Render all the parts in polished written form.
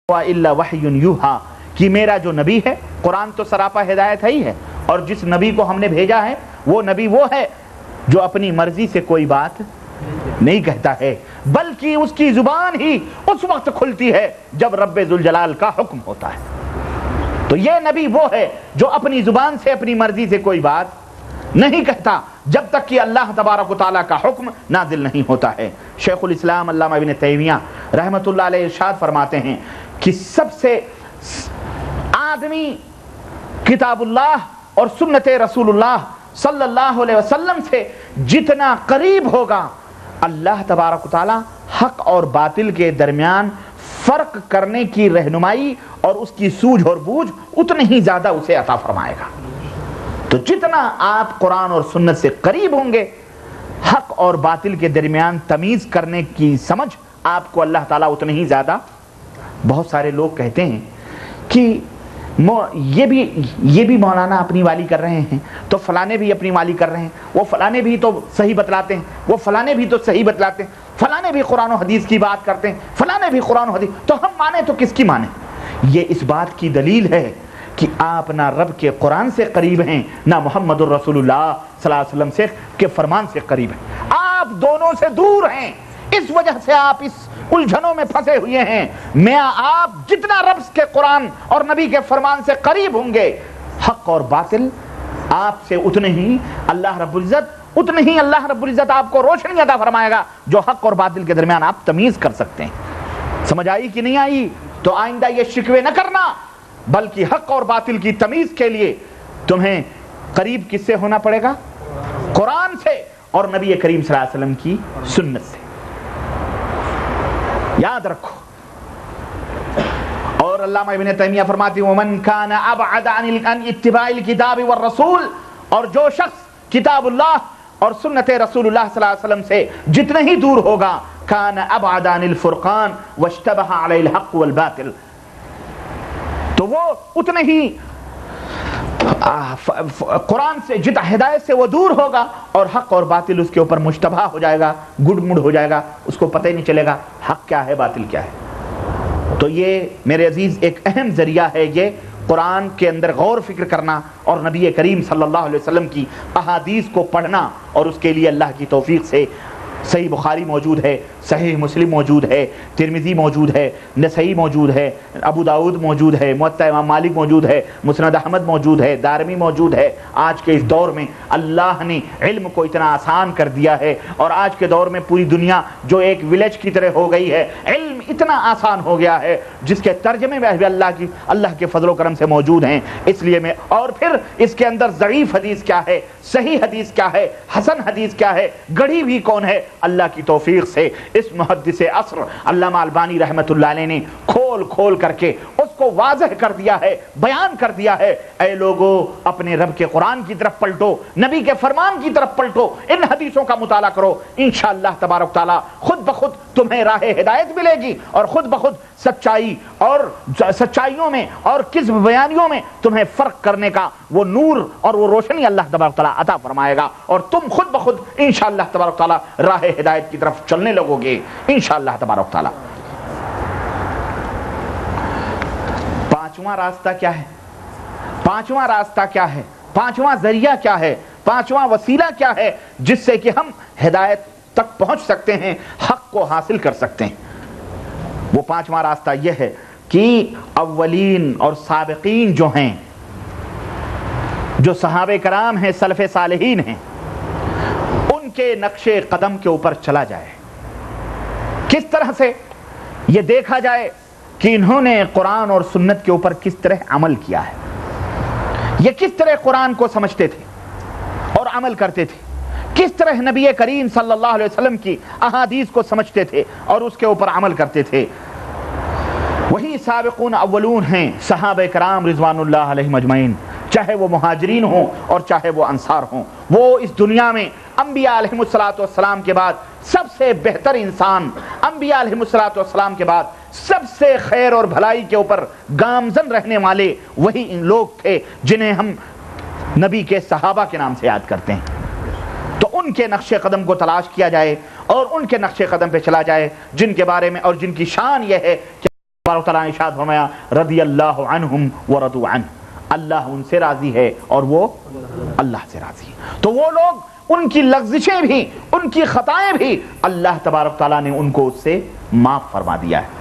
الا وحی یوحا کہ میرا جو نبی ہے، قرآن تو سراپا ہدایت ہے ہی ہے، اور جس نبی کو ہم نے بھیجا ہے وہ نبی وہ ہے جو اپنی مرضی سے کوئی بات نہیں کہتا ہے، بلکہ اس کی زبان ہی اس وقت کھلتی ہے جب رب ذوالجلال کا حکم ہوتا ہے۔ تو یہ نبی وہ ہے جو اپنی زبان سے اپنی مرضی سے کوئی بات نہیں کہتا جب تک کہ اللہ تبارک و تعالیٰ کا حکم نازل نہیں ہوتا ہے۔ شیخ الاسلام علامہ ابن تیمیہ رحمۃ اللہ علیہ ارشاد فرماتے ہیں کہ سب سے آدمی کتاب اللہ اور سنت رسول اللہ صلی اللہ علیہ وسلم سے جتنا قریب ہوگا، اللہ تبارک و تعالیٰ حق اور باطل کے درمیان فرق کرنے کی رہنمائی اور اس کی سوجھ اور بوجھ اتنی ہی زیادہ اسے عطا فرمائے گا۔ تو جتنا آپ قرآن اور سنت سے قریب ہوں گے، حق اور باطل کے درمیان تمیز کرنے کی سمجھ آپ کو اللہ تعالیٰ اتنی ہی زیادہ۔ بہت سارے لوگ کہتے ہیں کہ یہ بھی مولانا اپنی والی کر رہے ہیں، تو فلانے بھی اپنی والی کر رہے ہیں، وہ فلانے بھی تو صحیح بتلاتے ہیں، وہ فلانے بھی تو صحیح بتلاتے ہیں، فلانے بھی قرآن و حدیث کی بات کرتے ہیں، فلانے بھی قرآن و حدیث، تو ہم مانیں تو کس کی مانیں؟ یہ اس بات کی دلیل ہے کہ آپ نہ رب کے قرآن سے قریب ہیں، نہ محمد الرسول اللہ صلی اللہ علیہ وسلم سے کے فرمان سے قریب ہیں، آپ دونوں سے دور ہیں۔ اس وجہ سے آپ اس الجھنوں میں پھنسے ہوئے ہیں۔ میں آپ جتنا رب کے قرآن اور نبی کے فرمان سے قریب ہوں گے، حق اور باطل آپ سے اتنے ہی اللہ رب العزت آپ کو روشنی عطا فرمائے گا جو حق اور باطل کے درمیان آپ تمیز کر سکتے ہیں۔ سمجھ آئی کہ نہیں آئی؟ تو آئندہ یہ شکوے نہ کرنا، بلکہ حق اور باطل کی تمیز کے لیے تمہیں قریب کس سے ہونا پڑے گا؟ قرآن سے اور نبی کریم صلی اللہ علیہ وسلم کی سنت سے۔ یاد رکھو۔ اور علامہ ابن تیمیہ فرماتے ہیں ومن کان ابعد عن اتباع الکتاب والرسول، اور جو شخص کتاب اللہ اور سنت رسول اللہ صلی اللہ علیہ وسلم سے جتنے ہی دور ہوگا، کان ابعد عن الفرقان واشتبہ علیہ الحق والباطل، تو وہ اتنے ہی قرآن سے ہدایت سے وہ دور ہوگا، اور حق اور باطل اس کے اوپر مشتبہ ہو جائے گا، گڈ مڈ ہو جائے گا، اس کو پتہ ہی نہیں چلے گا حق کیا ہے باطل کیا ہے۔ تو یہ میرے عزیز ایک اہم ذریعہ ہے، یہ قرآن کے اندر غور فکر کرنا اور نبی کریم صلی اللہ علیہ وسلم کی احادیث کو پڑھنا، اور اس کے لیے اللہ کی توفیق سے صحیح بخاری موجود ہے، صحیح مسلم موجود ہے، ترمذی موجود ہے، نسائی موجود ہے، ابو داؤد موجود ہے، موطا امام مالک موجود ہے، مسند احمد موجود ہے، دارمی موجود ہے۔ آج کے اس دور میں اللہ نے علم کو اتنا آسان کر دیا ہے، اور آج کے دور میں پوری دنیا جو ایک ولیج کی طرح ہو گئی ہے، علم اتنا آسان ہو گیا ہے جس کے ترجمے میں بھی اللہ کے فضل و کرم سے موجود ہیں۔ اس لیے میں اور پھر اس کے اندر ضعیف حدیث کیا ہے، صحیح حدیث کیا ہے، حسن حدیث کیا ہے، گڑھی بھی کون ہے، اللہ کی توفیق سے اس محدث عصر علامہ البانی رحمۃ اللہ علیہ نے کھول کر کے اس کو واضح کر دیا ہے، بیان کر دیا ہے۔ اے لوگو، اپنے رب کے قرآن کی طرف پلٹو، نبی کے فرمان کی طرف پلٹو، ان حدیثوں کا مطالعہ کرو، انشاءاللہ تبارک تعالیٰ خود بخود تمہیں راہ ہدایت ملے گی، اور خود بخود سچائیوں میں اور کذب بیانیوں میں تمہیں فرق کرنے کا وہ نور اور وہ روشنی اللہ تبارک تعالیٰ عطا فرمائے گا، اور تم خود بخود انشاءاللہ تبارک تعالیٰ راہ ہدایت کی طرف چلنے لگو گے انشاءاللہ تبارک تعالیٰ۔ پانچواں راستہ کیا ہے؟ پانچواں راستہ کیا ہے؟ پانچواں ذریعہ کیا ہے؟ پانچواں وسیلہ کیا ہے جس سے کہ ہم ہدایت تک پہنچ سکتے ہیں، حق کو حاصل کر سکتے ہیں؟ وہ پانچواں راستہ یہ ہے کہ اولین اور سابقین جو ہیں، جو صحابہ کرام ہیں، سلف صالحین ہیں، ان کے نقش قدم کے اوپر چلا جائے۔ کس طرح سے؟ یہ دیکھا جائے کہ انہوں نے قرآن اور سنت کے اوپر کس طرح عمل کیا ہے، یہ کس طرح قرآن کو سمجھتے تھے اور عمل کرتے تھے، کس طرح نبی کریم صلی اللہ علیہ وسلم کی احادیث کو سمجھتے تھے اور اس کے اوپر عمل کرتے تھے۔ وہی سابقون اولون ہیں صحابہ کرام رضوان اللہ علیہم اجمعین، چاہے وہ مہاجرین ہوں اور چاہے وہ انصار ہوں۔ وہ اس دنیا میں انبیاء علیہم السلام کے بعد سب سے بہتر انسان، انبیاء علیہم السلام کے بعد سب سے خیر اور بھلائی کے اوپر گامزن رہنے والے وہی ان لوگ تھے جنہیں ہم نبی کے صحابہ کے نام سے یاد کرتے ہیں۔ تو ان کے نقش قدم کو تلاش کیا جائے اور ان کے نقش قدم پہ چلا جائے، جن کے بارے میں اور جن کی شان یہ ہے کہ تعالیٰ نے ارشاد فرمایا رضی اللہ عنہم ورضوا عنہ، اللہ ان سے راضی ہے اور وہ اللہ سے راضی ہے۔ تو وہ لوگ، ان کی لغزشیں بھی، ان کی خطائیں بھی اللہ تبارک تعالیٰ نے ان کو اس سے معاف فرما دیا ہے۔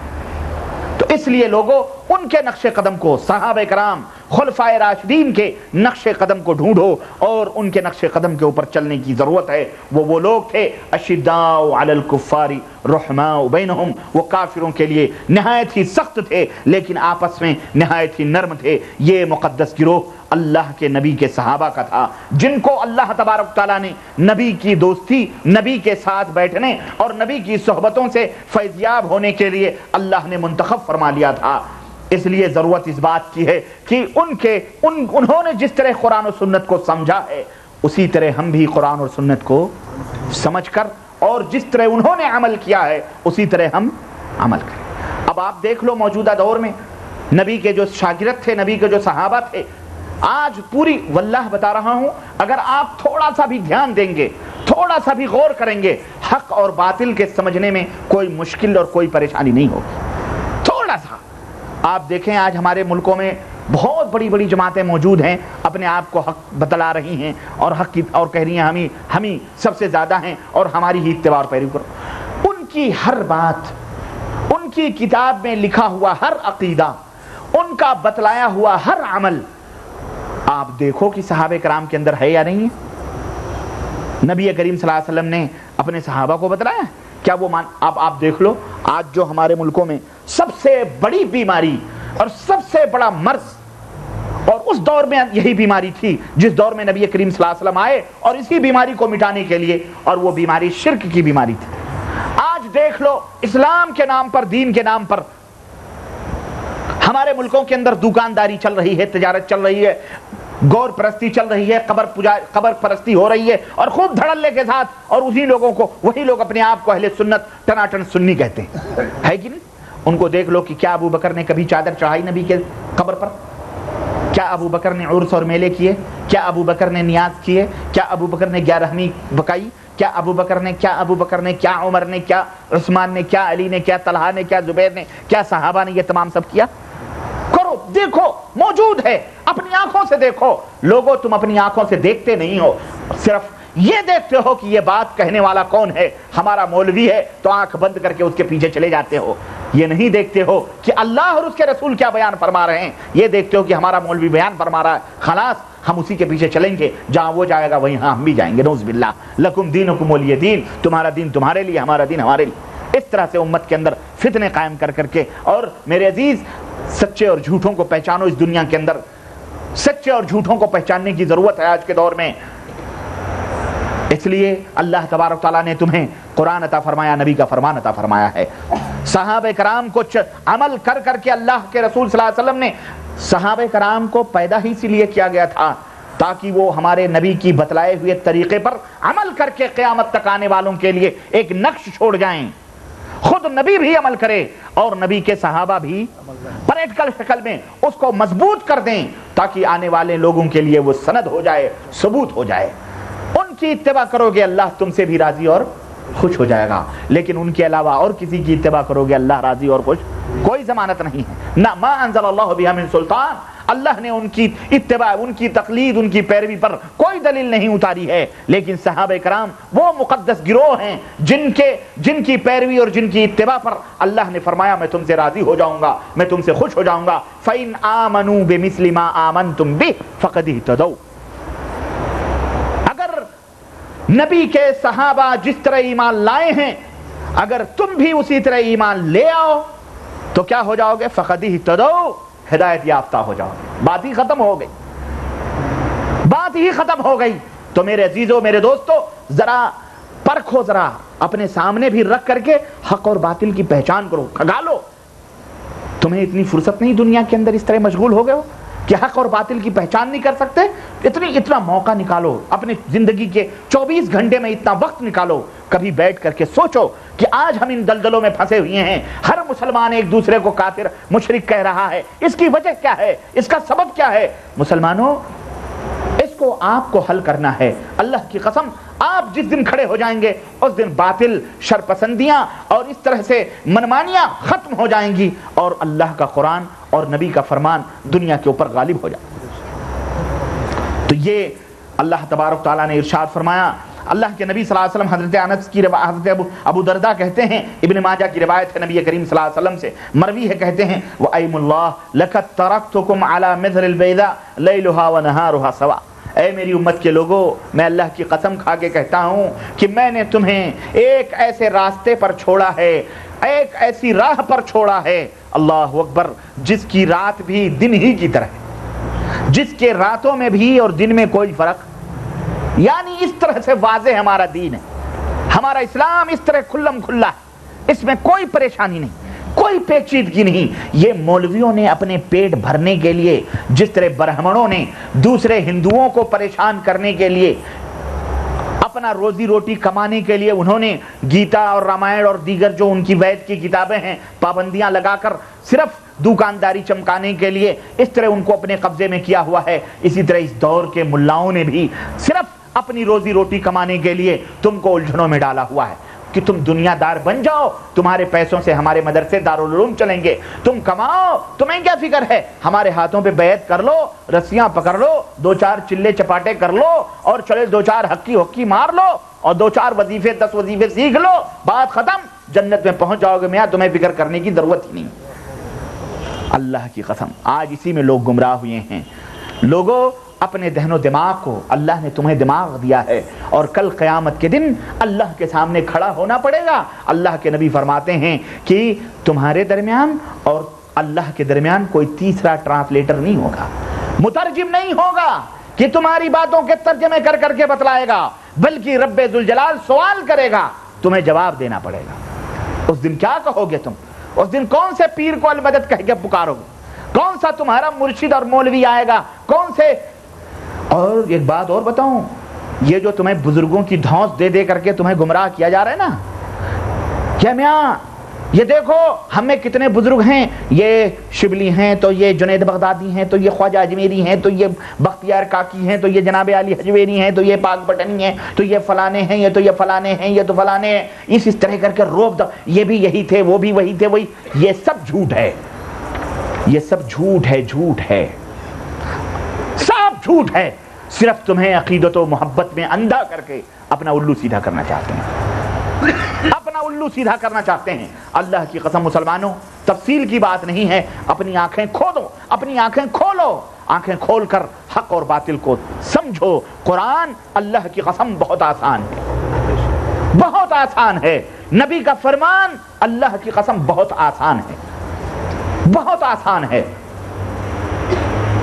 تو اس لیے لوگوں، ان کے نقش قدم کو، صحابہ کرام خلفائے راشدین کے نقش قدم کو ڈھونڈو اور ان کے نقش قدم کے اوپر چلنے کی ضرورت ہے۔ وہ لوگ تھے اشداء علی الکفار رحماء بینہم، وہ کافروں کے لیے نہایت ہی سخت تھے لیکن آپس میں نہایت ہی نرم تھے۔ یہ مقدس گروہ اللہ کے نبی کے صحابہ کا تھا، جن کو اللہ تبارک تعالیٰ نے نبی کی دوستی، نبی کے ساتھ بیٹھنے اور نبی کی صحبتوں سے فیضیاب ہونے کے لیے اللہ نے منتخب فرما لیا تھا۔ اس لیے ضرورت اس بات کی ہے کہ انہوں نے جس طرح قرآن و سنت کو سمجھا ہے اسی طرح ہم بھی قرآن اور سنت کو سمجھ کر اور جس طرح انہوں نے عمل کیا ہے اسی طرح ہم عمل کریں۔ اب آپ دیکھ لو موجودہ دور میں نبی کے جو شاگرد تھے، نبی کے جو صحابہ تھے، آج پوری واللہ بتا رہا ہوں، اگر آپ تھوڑا سا بھی دھیان دیں گے، تھوڑا سا بھی غور کریں گے، حق اور باطل کے سمجھنے میں کوئی مشکل اور کوئی پریشانی نہیں ہوگی۔ تھوڑا سا آپ دیکھیں، آج ہمارے ملکوں میں بہت بڑی بڑی جماعتیں موجود ہیں، اپنے آپ کو حق بتلا رہی ہیں اور حق کی اور کہہ رہی ہیں ہم ہی سب سے زیادہ ہیں اور ہماری ہی اتباع اور پیروی کرو۔ ان کی ہر بات، ان کی کتاب میں لکھا ہوا ہر عقیدہ، ان کا بتلایا ہوا ہر عمل آپ دیکھو کہ صحابہ کرام کے اندر ہے یا نہیں ہے۔ نبی کریم صلی اللہ علیہ وسلم نے اپنے صحابہ کو بتلایا کیا وہ آپ دیکھ لو، آج جو ہمارے ملکوں میں سب سے بڑی بیماری اور سب سے بڑا مرض، اور اس دور میں یہی بیماری تھی جس دور میں نبی کریم صلی اللہ علیہ وسلم آئے اور اسی بیماری کو مٹانے کے لیے، اور وہ بیماری شرک کی بیماری تھی۔ آج دیکھ لو، اسلام کے نام پر، دین کے نام پر ہمارے ملکوں کے اندر دکانداری چل رہی ہے، تجارت چل رہی ہے، گور پرستی چل رہی ہے، قبر پرستی ہو رہی ہے، اور خوب دھڑلے کے ساتھ، اور اسی لوگوں کو، وہی لوگ اپنے آپ کو اہل سنت ٹناٹن سنی کہتے ہیں، ہے کہ نہیں؟ ان کو دیکھ لو کہ کیا ابو بکر نے کبھی چادر چڑھائی نبی کے قبر پر؟ کیا ابو بکر نے عرس اور میلے کیے؟ کیا ابو بکر نے نیاز کیے؟ کیا ابو بکر نے گیارہویں بکائی؟ کیا ابو بکر نے، کیا عمر نے، کیا عثمان نے، کیا علی نے، کیا طلحہ نے، کیا زبیر نے، کیا صحابہ نے یہ تمام سب کیا؟ کرو، دیکھو، موجود ہے، اپنی آنکھوں سے دیکھو۔ لوگوں، تم اپنی آنکھوں سے دیکھتے نہیں ہو، صرف یہ دیکھتے ہو کہ یہ بات کہنے والا کون ہے، ہمارا مولوی ہے، تو آنکھ بند کر کے اس کے پیچھے چلے جاتے ہو۔ یہ نہیں دیکھتے ہو کہ اللہ اور اس کے رسول کیا بیان فرما رہے ہیں، یہ دیکھتے ہو کہ ہمارا مولوی بیان فرما رہا ہے، خلاص ہم اسی کے پیچھے چلیں گے، جہاں وہ جائے گا وہیں ہم بھی جائیں گے، نعوذ باللہ۔ لکم دینکم ولی دین، تمہارا دین تمہارے لیے، ہمارا دین ہمارے لیے۔ اس طرح سے امت کے اندر فتنے قائم کر کر کے، اور میرے عزیز، سچے اور جھوٹوں کو پہچانو۔ اس دنیا کے اندر سچے اور جھوٹوں کو پہچاننے کی ضرورت ہے آج کے دور میں۔ اس لیے اللہ تبارک تعالیٰ نے تمہیں قرآن عطا فرمایا، نبی کا فرمان عطا فرمایا ہے۔ صحابہ کرام کو عمل کر کر کے اللہ کے رسول صلی اللہ علیہ وسلم نے، صحابہ کرام کو پیدا ہی اسی لیے کیا گیا تھا تاکہ وہ ہمارے نبی کی بتلائے ہوئے طریقے پر عمل کر کے قیامت تک آنے والوں کے لیے ایک نقش چھوڑ جائیں۔ خود نبی بھی عمل کرے اور نبی کے صحابہ بھی پریکٹیکل شکل میں اس کو مضبوط کر دیں تاکہ آنے والے لوگوں کے لیے وہ سند ہو جائے، ثبوت ہو جائے۔ ان کی اتباع کرو گے، اللہ تم سے بھی راضی اور خوش ہو جائے گا، لیکن ان کے علاوہ اور کسی کی اتباع کرو گے، اللہ راضی اور خوش کوئی ضمانت نہیں ہے۔ نہ ما انزل اللہ بہا من سلطان، اللہ نے ان کی اتباع، ان کی تقلید، ان کی پیروی پر کوئی دلیل نہیں اتاری ہے، لیکن صحابہ کرام وہ مقدس گروہ ہیں جن کی پیروی اور جن کی اتباع پر اللہ نے فرمایا میں تم سے راضی ہو جاؤں گا، میں تم سے خوش ہو جاؤں گا۔ فَإِنْ آمَنُوا بِمِثْلِ مَا آمَنْتُمْ بِهِ فَقَدِ اهْتَدَوْا، اگر نبی کے صحابہ جس طرح ایمان لائے ہیں، اگر تم بھی اسی طرح ایمان لے آؤ تو کیا ہو جاؤ گے؟ فَقَدِ اهْتَدَوْا، ہدایت یافتہ ہو جاؤ گے۔ بات ہی ختم ہو گئی، بات ہی ختم ہو گئی۔ تو میرے عزیزوں، میرے دوستو، ذرا پرکھو، ذرا اپنے سامنے بھی رکھ کر کے حق اور باطل کی پہچان کرو، کھگالو۔ تمہیں اتنی فرصت نہیں دنیا کے اندر اس طرح مشغول ہو گئے ہو کہ حق اور باطل کی پہچان نہیں کر سکتے؟ اتنا موقع نکالو اپنی زندگی کے 24 گھنٹے میں، اتنا وقت نکالو، کبھی بیٹھ کر کے سوچو کہ آج ہم ان دلدلوں میں پھنسے ہوئے ہیں، ہر مسلمان ایک دوسرے کو کافر، مشرک کہہ رہا ہے، اس کی وجہ کیا ہے؟ اس کا سبب کیا ہے؟ مسلمانوں، اس کو آپ کو حل کرنا ہے. اللہ کی قسم آپ جس دن کھڑے ہو جائیں گے اس دن باطل، شرپسندیاں اور اس طرح سے منمانیاں ختم ہو جائیں گی اور اللہ کا قرآن اور نبی کا فرمان دنیا کے اوپر غالب ہو جائے. تو یہ اللہ تبارک تعالیٰ نے ارشاد فرمایا. اللہ کے نبی صلی اللہ علیہ وسلم حضرت انس کی حضرت ابو درداء کہتے ہیں، ابن ماجہ کی روایت ہے نبی کریم صلی اللہ علیہ وسلم سے مروی ہے، کہتے ہیں وَأَيْمُ اللَّهِ لَقَدْ تَرَكْتُكُمْ عَلَى مِثْلِ الْبَيْضَاءِ لَيْلُهَا وَنَهَارُهَا سَوَاءٌ. اے میری امت کے لوگوں، میں اللہ کی قسم کھا کے کہتا ہوں کہ میں نے تمہیں ایک ایسے راستے پر چھوڑا ہے، ایک ایسی راہ پر چھوڑا ہے، اللہ اکبر، جس کی رات بھی دن ہی کی طرح ہے، جس کے راتوں میں بھی اور دن میں کوئی فرق. یعنی اس طرح سے واضح ہمارا دین ہے، ہمارا اسلام اس طرح کھلم کھلا ہے، اس میں کوئی پریشانی نہیں، کوئی پیچیدگی نہیں. یہ مولویوں نے اپنے پیٹ بھرنے کے لیے، جس طرح برہمنوں نے دوسرے ہندوؤں کو پریشان کرنے کے لیے، اپنا روزی روٹی کمانے کے لیے انہوں نے گیتا اور رامائن اور دیگر جو ان کی وید کی کتابیں ہیں پابندیاں لگا کر صرف دکانداری چمکانے کے لیے اس طرح ان کو اپنے قبضے میں کیا ہوا ہے. اسی طرح اس دور کے ملاؤں نے بھی صرف اپنی روزی روٹی کمانے کے لیے تم کو الجھنوں میں ڈالا ہوا ہے کہ تم دنیا دار بن جاؤ، تمہارے پیسوں سے ہمارے مدرسے دارالعلوم چلیں گے، تم کماؤ، تمہیں کیا فکر ہے، ہمارے ہاتھوں پہ بیعت کر لو، رسیاں پکڑ لو، 2-4 چلے چپاٹے کر لو اور چلے 2-4 حقی مار لو اور 2-4 وظیفے 10 وظیفے سیکھ لو، بات ختم، جنت میں پہنچ جاؤ گے. میاں تمہیں فکر کرنے کی ضرورت ہی نہیں. اللہ کی قسم آج اسی میں لوگ گمراہ ہوئے ہیں. لوگوں، اپنے ذہن و دماغ کو، اللہ نے تمہیں دماغ دیا ہے اور کل قیامت کے دن اللہ کے سامنے کھڑا ہونا پڑے گا. اللہ کے نبی فرماتے ہیں کہ تمہارے درمیان اور اللہ کے درمیان کوئی تیسرا ٹرانسلیٹر نہیں ہوگا، مترجم نہیں ہوگا کہ تمہاری باتوں کے ترجمے کر کر کے بتلائے گا، بلکہ رب ذوالجلال سوال کرے گا، تمہیں جواب دینا پڑے گا. اس دن کیا کہو گے تم؟ اس دن کون سے پیر کو المدد کہہ کے پکارو گے؟ کون سا تمہارا مرشد اور مولوی آئے گا؟ کون سے؟ اور ایک بات اور بتاؤں، یہ جو تمہیں بزرگوں کی دھونس دے دے کر کے تمہیں گمراہ کیا جا رہا ہے نا، کیا میاں یہ دیکھو ہم میں کتنے بزرگ ہیں، یہ شبلی ہیں، تو یہ جنید بغدادی ہیں، تو یہ خواجہ اجمیری ہیں، تو یہ بختیار کاکی ہیں، تو یہ جناب علی حجویری ہیں، تو یہ پاک پٹنی ہیں، تو یہ فلانے ہیں، یہ تو یہ فلانے ہیں، یہ تو فلانے ہیں، اس طرح کر کے روب دو، یہ بھی یہی تھے، وہ بھی وہی تھے، وہی. یہ سب جھوٹ ہے، یہ سب جھوٹ ہے، جھوٹ ہے، سب جھوٹ ہے. صرف تمہیں عقیدت و محبت میں اندھا کر کے اپنا الو سیدھا کرنا چاہتے ہیں، اپنا الو سیدھا کرنا چاہتے ہیں. اللہ کی قسم مسلمانوں، تفصیل کی بات نہیں ہے، اپنی آنکھیں کھولو، اپنی آنکھیں کھولو، آنکھیں کھول کر حق اور باطل کو سمجھو. قرآن اللہ کی قسم بہت آسان ہے، بہت آسان ہے. نبی کا فرمان اللہ کی قسم بہت آسان ہے، بہت آسان ہے.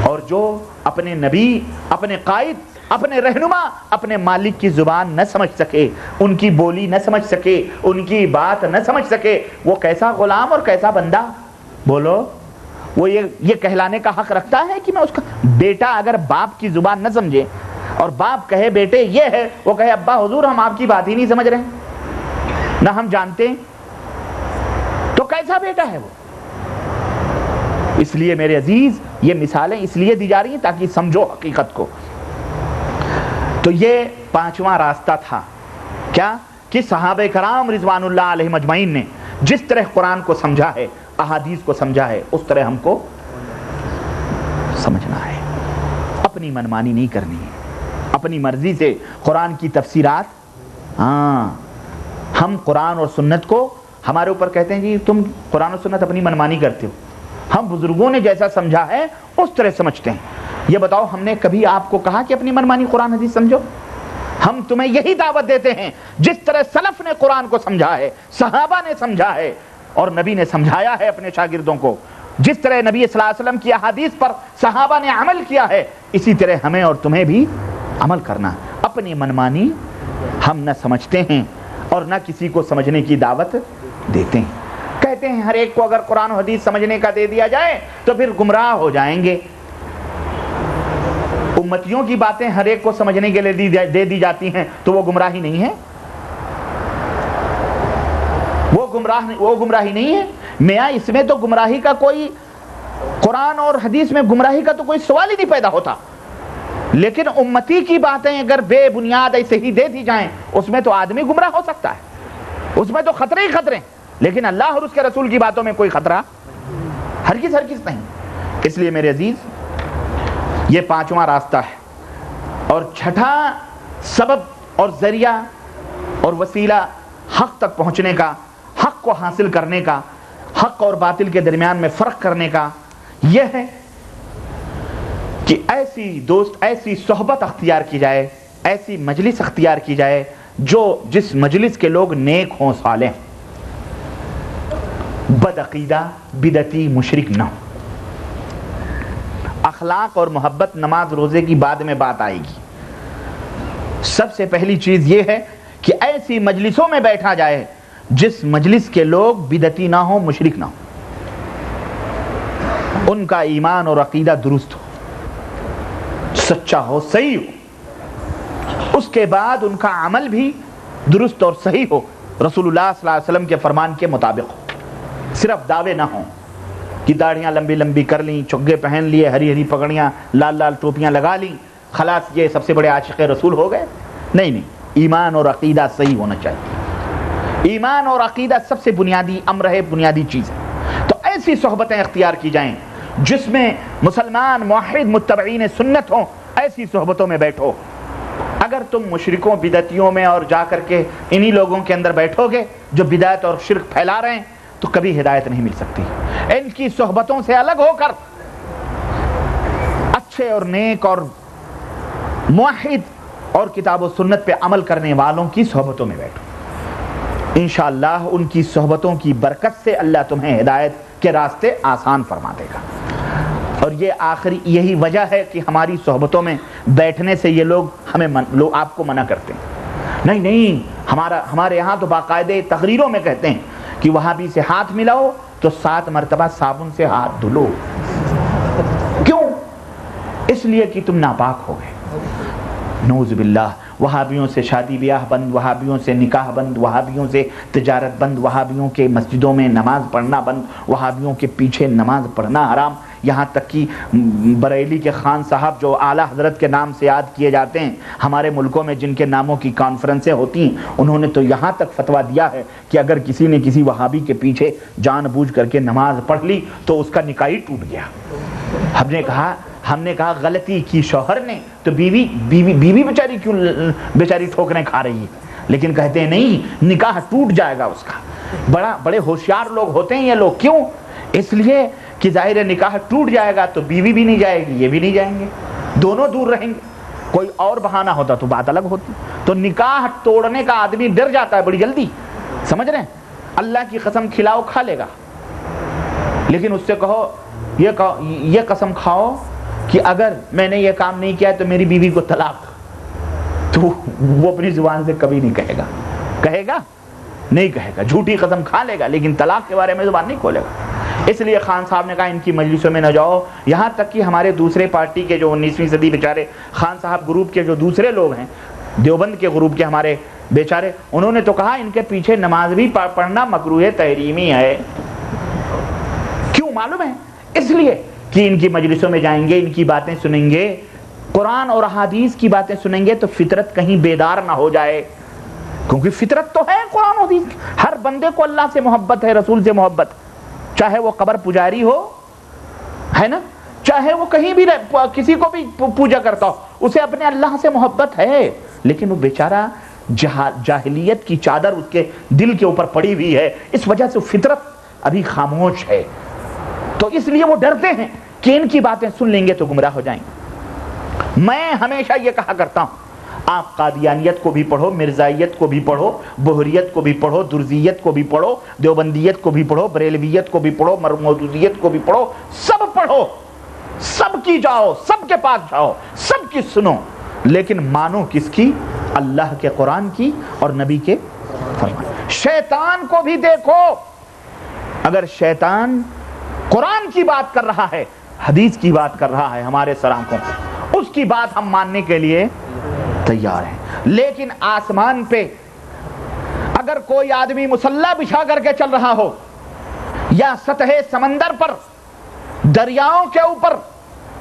اور جو اپنے نبی، اپنے قائد، اپنے رہنما، اپنے مالک کی زبان نہ سمجھ سکے، ان کی بولی نہ سمجھ سکے، ان کی بات نہ سمجھ سکے، وہ کیسا غلام اور کیسا بندہ؟ بولو، وہ یہ کہلانے کا حق رکھتا ہے کہ میں اس کا بیٹا اگر باپ کی زبان نہ سمجھے اور باپ کہے بیٹے یہ ہے، وہ کہے ابا حضور ہم آپ کی بات ہی نہیں سمجھ رہے ہیں، نہ ہم جانتے ہیں، تو کیسا بیٹا ہے وہ؟ اس لیے میرے عزیز یہ مثالیں اس لیے دی جا رہی ہیں تاکہ سمجھو حقیقت کو. تو یہ 5واں راستہ تھا، کیا کہ صحابہ کرام رضوان اللہ علیہم اجمعین نے جس طرح قرآن کو سمجھا ہے، احادیث کو سمجھا ہے، اس طرح ہم کو سمجھنا ہے. اپنی منمانی نہیں کرنی ہے، اپنی مرضی سے قرآن کی تفسیرات. ہم قرآن اور سنت کو ہمارے اوپر کہتے ہیں جی تم قرآن و سنت اپنی منمانی کرتے ہو. ہم بزرگوں نے جیسا سمجھا ہے اس طرح سمجھتے ہیں. یہ بتاؤ ہم نے کبھی آپ کو کہا کہ اپنی منمانی قرآن حدیث سمجھو؟ ہم تمہیں یہی دعوت دیتے ہیں جس طرح سلف نے قرآن کو سمجھا ہے، صحابہ نے سمجھا ہے اور نبی نے سمجھایا ہے اپنے شاگردوں کو، جس طرح نبی صلی اللہ علیہ وسلم کی احادیث پر صحابہ نے عمل کیا ہے، اسی طرح ہمیں اور تمہیں بھی عمل کرنا. اپنی منمانی ہم نہ سمجھتے ہیں اور نہ کسی کو سمجھنے کی دعوت دیتے ہیں. کہتے ہیں ہر ایک کو اگر قرآن و حدیث سمجھنے کا دے دیا جائے تو پھر گمراہ ہو جائیں گے. امتیوں کی باتیں ہر ایک کو سمجھنے کے لیے دے دی جاتی ہیں تو وہ گمراہی نہیں ہے، وہ گمراہی نہیں ہے. میاں اس میں تو گمراہی کا کوئی، قرآن اور حدیث میں گمراہی کا تو کوئی سوال ہی نہیں پیدا ہوتا. لیکن امتی کی باتیں اگر بے بنیاد ایسے ہی دے دی جائیں اس میں تو آدمی گمراہ ہو سکتا ہے، اس میں تو خطرے ہی خطرے، لیکن اللہ اور اس کے رسول کی باتوں میں کوئی خطرہ ہرگز نہیں۔ اس لیے میرے عزیز یہ پانچواں راستہ ہے، اور چھٹا سبب اور ذریعہ اور وسیلہ حق تک پہنچنے کا، حق کو حاصل کرنے کا، حق اور باطل کے درمیان میں فرق کرنے کا یہ ہے کہ ایسی دوست، ایسی صحبت اختیار کی جائے، ایسی مجلس اختیار کی جائے جس مجلس کے لوگ نیک ہوں، صالح، بد عقیدہ، بدعتی، مشرک نہ ہو۔ اخلاق اور محبت نماز روزے کی بعد میں بات آئے گی۔ سب سے پہلی چیز یہ ہے کہ ایسی مجلسوں میں بیٹھا جائے جس مجلس کے لوگ بدعتی نہ ہوں، مشرک نہ ہوں، ان کا ایمان اور عقیدہ درست ہو، سچا ہو، صحیح ہو، اس کے بعد ان کا عمل بھی درست اور صحیح ہو، رسول اللہ صلی اللہ علیہ وسلم کے فرمان کے مطابق ہو۔ صرف دعوے نہ ہوں کہ داڑھیاں لمبی لمبی کر لیں، چگے پہن لیے، ہری ہری پگڑیاں، لال لال ٹوپیاں لگا لیں، خلاص یہ سب سے بڑے عاشق رسول ہو گئے۔ نہیں، ایمان اور عقیدہ صحیح ہونا چاہیے۔ ایمان اور عقیدہ سب سے بنیادی امر ہے، بنیادی چیز ہے۔ تو ایسی صحبتیں اختیار کی جائیں جس میں مسلمان موحد متبعین سنت ہوں، ایسی صحبتوں میں بیٹھو۔ اگر تم مشرکوں، بدعتیوں میں اور جا کر کے انہی لوگوں کے اندر بیٹھو گے جو بدعت اور شرک پھیلا رہے ہیں تو کبھی ہدایت نہیں مل سکتی۔ ان کی صحبتوں سے الگ ہو کر اچھے اور نیک اور موحد اور کتاب و سنت پہ عمل کرنے والوں کی صحبتوں میں بیٹھو۔ انشاءاللہ ان کی صحبتوں کی برکت سے اللہ تمہیں ہدایت کے راستے آسان فرما دے گا۔ اور یہ آخری یہی وجہ ہے کہ ہماری صحبتوں میں بیٹھنے سے یہ لوگ آپ کو منع کرتے ہیں۔ نہیں، ہمارے یہاں تو باقاعدہ تقریروں میں کہتے ہیں کہ وہابی سے ہاتھ ملاؤ تو 7 مرتبہ صابن سے ہاتھ دھلو۔ کیوں؟ اس لیے کہ تم ناپاک ہو گئے۔ نعوذ باللہ، وہابیوں سے شادی بیاہ بند، وہابیوں سے نکاح بند، وہابیوں سے تجارت بند، وہابیوں کے مسجدوں میں نماز پڑھنا بند، وہابیوں کے پیچھے نماز پڑھنا حرام۔ یہاں تک کہ بریلی کے خان صاحب جو اعلیٰ حضرت کے نام سے یاد کیے جاتے ہیں ہمارے ملکوں میں، جن کے ناموں کی کانفرنسیں ہوتی ہیں، انہوں نے تو یہاں تک فتویٰ دیا ہے کہ اگر کسی نے کسی وہابی کے پیچھے جان بوجھ کر کے نماز پڑھ لی تو اس کا نکاح ہی ٹوٹ گیا۔ ہم نے کہا غلطی کی شوہر نے تو بیوی بیچاری کیوں بیچاری ٹھوکریں کھا رہی ہے؟ لیکن کہتے ہیں نہیں، نکاح ٹوٹ جائے گا اس کا۔ بڑے ہوشیار لوگ ہوتے ہیں یہ لوگ۔ کیوں؟ اس لیے کہ ظاہر نکاح ٹوٹ جائے گا تو بیوی بھی نہیں جائے گی، یہ بھی نہیں جائیں گے، دونوں دور رہیں گے۔ کوئی اور بہانہ ہوتا تو بات الگ ہوتی۔ تو نکاح توڑنے کا آدمی ڈر جاتا ہے بڑی جلدی، سمجھ رہے ہیں؟ اللہ کی قسم کھلاؤ کھا لے گا، لیکن اس سے کہو یہ قسم کھاؤ کہ اگر میں نے یہ کام نہیں کیا تو میری بیوی کو طلاق، تو وہ اپنی زبان سے کبھی نہیں کہے گا۔ کہے گا؟ نہیں کہے گا، جھوٹی قسم کھا لے گا، لیکن طلاق کے بارے میں زبان نہیں کھولے گا۔ اس لیے خان صاحب نے کہا ان کی مجلسوں میں نہ جاؤ۔ یہاں تک کہ ہمارے دوسرے پارٹی کے جو 19ویں صدی بیچارے خان صاحب گروپ کے جو دوسرے لوگ ہیں، دیوبند کے گروپ کے ہمارے بیچارے، انہوں نے تو کہا ان کے پیچھے نماز بھی پڑھنا مکروہ تحریمی ہے۔ کیوں معلوم ہے؟ اس لیے کہ ان کی مجلسوں میں جائیں گے، ان کی باتیں سنیں گے، قرآن اور احادیث کی باتیں سنیں گے تو فطرت کہیں بیدار نہ ہو جائے، کیونکہ فطرت تو ہے قرآن و حدیث۔ ہر بندے کو اللہ سے محبت ہے، رسول سے محبت، چاہے وہ قبر پجاری ہو، ہے نا، چاہے وہ کہیں بھی کسی کو بھی پوجا کرتا ہو، اسے اپنے اللہ سے محبت ہے، لیکن وہ بیچارہ جاہلیت کی چادر اس کے دل کے اوپر پڑی ہوئی ہے، اس وجہ سے فطرت ابھی خاموش ہے۔ تو اس لیے وہ ڈرتے ہیں کہ ان کی باتیں سن لیں گے تو گمراہ ہو جائیں گے۔ میں ہمیشہ یہ کہا کرتا ہوں، آپ قادیانیت کو بھی پڑھو، مرزائیت کو بھی پڑھو، بہریت کو بھی پڑھو، درزیت کو بھی پڑھو، دیوبندیت کو بھی پڑھو، بریلویت کو بھی پڑھو، مودودیت کو بھی پڑھو، سب پڑھو، سب کی جاؤ، سب کے پاس جاؤ، سب کی سنو، لیکن مانو کس کی؟ اللہ کے قرآن کی اور نبی کے فرمان۔ شیطان کو بھی دیکھو، اگر شیطان قرآن کی بات کر رہا ہے، حدیث کی بات کر رہا ہے ہمارے سر آنکھوں پہ، اس کی بات ہم ماننے کے لیے تیار ہیں۔ لیکن آسمان پہ اگر کوئی آدمی مسلح بچھا کر کے چل رہا ہو، یا سطح سمندر پر دریاؤں کے اوپر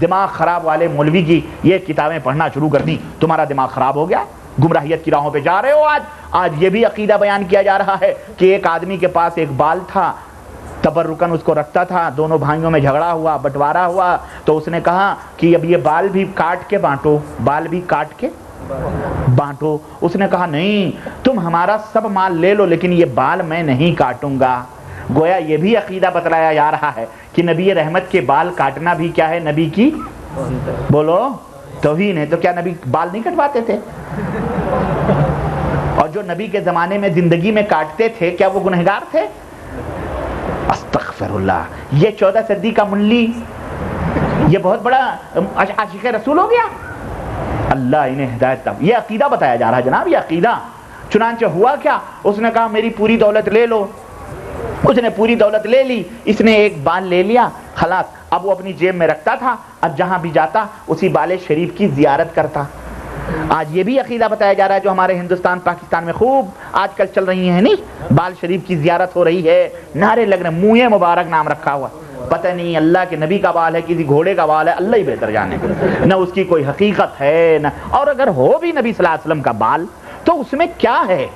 دماغ خراب والے مولوی کی یہ کتابیں پڑھنا شروع کر دی، تمہارا دماغ خراب ہو گیا، گمراہیت کی راہوں پہ جا رہے ہو۔ آج یہ بھی عقیدہ بیان کیا جا رہا ہے کہ ایک آدمی کے پاس ایک بال تھا، تبرکن اس کو رکھتا تھا، دونوں بھائیوں میں جھگڑا ہوا، بٹوارا ہوا، تو اس نے کہا کہ اب یہ بال بھی کاٹ کے بانٹو، بال بھی کاٹ کے بانٹو۔ اس نے کہا نہیں، تم ہمارا سب مال لے لو لیکن یہ بال میں نہیں کاٹوں گا۔ گویا یہ بھی عقیدہ بتلایا جا رہا ہے کہ نبی رحمت کے بال کاٹنا بھی کیا ہے؟ نبی کی بولو توہین ہے۔ تو کیا نبی بال نہیں کٹواتے تھے؟ اور جو نبی کے زمانے میں زندگی میں کاٹتے تھے کیا وہ گنہگار تھے؟ استغفر اللہ، یہ 14 صدی کا منلی یہ بہت بڑا عاشق رسول ہو گیا؟ اللہ انہیں ہدایت تب۔ یہ عقیدہ بتایا جا رہا ہے جناب، یہ عقیدہ۔ چنانچہ ہوا کیا؟ اس نے کہا میری پوری دولت لے لو، اس نے پوری دولت لے لی، اس نے ایک بال لے لیا، خلاص اب وہ اپنی جیب میں رکھتا تھا، اب جہاں بھی جاتا اسی بال شریف کی زیارت کرتا۔ آج یہ بھی عقیدہ بتایا جا رہا ہے جو ہمارے ہندوستان پاکستان میں خوب آج کل چل رہی ہیں، نہیں بال شریف کی زیارت ہو رہی ہے، نعرے لگ رہے، منہ مبارک نام رکھا ہوا، پتہ نہیں اللہ کے نبی کا بال ہے کسی گھوڑے کا بال ہے، اللہ ہی بہتر جانے، نہ اس کی کوئی حقیقت ہے نہ، اور اگر ہو بھی نبی صلی اللہ علیہ وسلم کا بال تو اس میں کیا ہے؟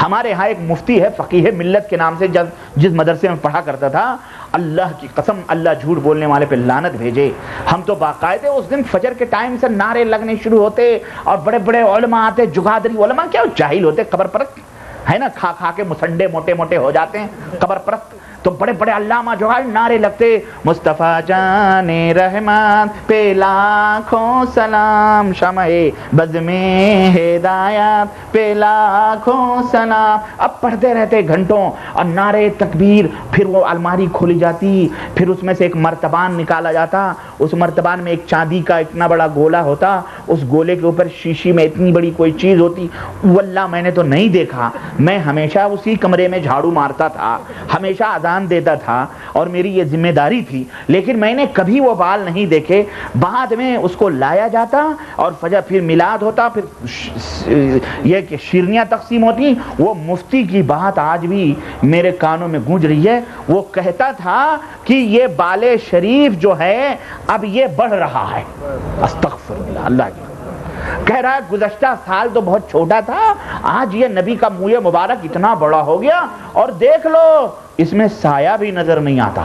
ہمارے ہاں ایک مفتی ہے، فقیہ ملت کے نام سے جس مدرسے میں پڑھا کرتا تھا، اللہ کی قسم اللہ جھوٹ بولنے والے پہ لعنت بھیجے، ہم تو باقاعدہ اس دن فجر کے ٹائم سے نعرے لگنے شروع ہوتے اور بڑے بڑے علماء آتے، جگادری علماء کیا جاہل ہوتے، قبر پرست ہے نا، کھا کھا کے مسنڈے موٹے موٹے ہو جاتے ہیں قبر پرست، تو بڑے بڑے علامہ جو ہے نعرے لگتے، مصطفیٰ جان رحمت پہ لاکھوں سلام، شمع بز میں ہدایت پہ لاکھوں سلام، اب پڑھتے رہتے گھنٹوں اور نعرے تکبیر، پھر وہ الماری کھولی جاتی، پھر اس میں سے ایک مرتبان نکالا جاتا، اس مرتبان میں ایک چاندی کا اتنا بڑا گولا ہوتا، اس گولے کے اوپر شیشی میں اتنی بڑی کوئی چیز ہوتی، واللہ میں نے تو نہیں دیکھا، میں ہمیشہ اسی کمرے میں جھاڑو مارتا تھا، ہمیشہ اذان دیتا تھا اور میری یہ ذمہ داری تھی، لیکن میں نے کبھی وہ بال نہیں دیکھے۔ بعد میں اس کو لایا جاتا اور فجر پھر میلاد ہوتا، پھر یہ کہ شیرنیاں تقسیم ہوتی۔ وہ مفتی کی بات آج بھی میرے کانوں میں گونج رہی ہے، وہ کہتا تھا کہ یہ بال شریف جو ہے اب یہ بڑھ رہا ہے، استغفر اللہ، اللہ کی کہہ رہا ہے گزشتہ سال تو بہت چھوٹا تھا، آج یہ نبی کا منہ مبارک اتنا بڑا ہو گیا اور دیکھ لو اس میں سایہ بھی نظر نہیں آتا۔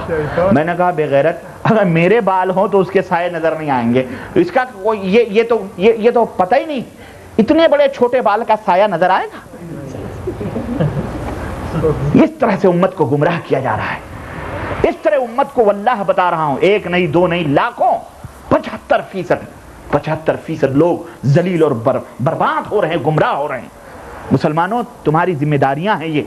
میں نے کہا بے غیرت، اگر میرے بال ہوں تو اس کے سائے نظر نہیں آئیں گے، اس کا یہ تو پتہ ہی نہیں، اتنے بڑے چھوٹے بال کا سایہ نظر آئے گا؟ اس طرح سے امت کو گمراہ کیا جا رہا ہے، اس طرح امت کو واللہ بتا رہا ہوں، ایک نہیں دو نہیں لاکھوں، 75% لوگ ذلیل اور برباد ہو رہے ہیں، گمراہ ہو رہے ہیں۔ مسلمانوں تمہاری ذمہ داریاں ہیں یہ،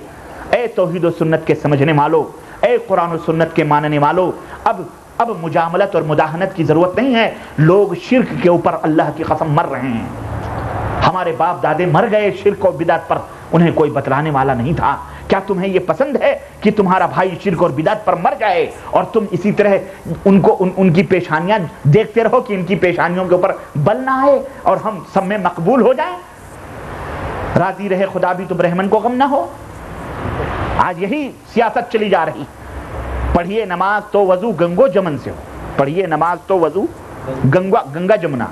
اے توحید و سنت کے سمجھنے والو، اے قرآن و سنت کے ماننے والو، اب مجاملت اور مداہنت کی ضرورت نہیں ہے، لوگ شرک کے اوپر اللہ کی قسم مر رہے ہیں، ہمارے باپ دادے مر گئے شرک اور بدعت پر، انہیں کوئی بتلانے والا نہیں تھا۔ کیا تمہیں یہ پسند ہے کہ تمہارا بھائی شرک اور بدعت پر مر جائے اور تم اسی طرح ان کی پیشانیاں دیکھتے رہو کہ ان کی پیشانیوں کے اوپر بل نہ آئے اور ہم سب میں مقبول ہو جائیں؟ راضی رہے خدا بھی تو برہمن کو غم نہ ہو۔ آج یہی سیاست چلی جا رہی، پڑھیے نماز تو وضو گنگو جمن سے ہو، پڑھیے نماز تو وضو گنگا جمنا،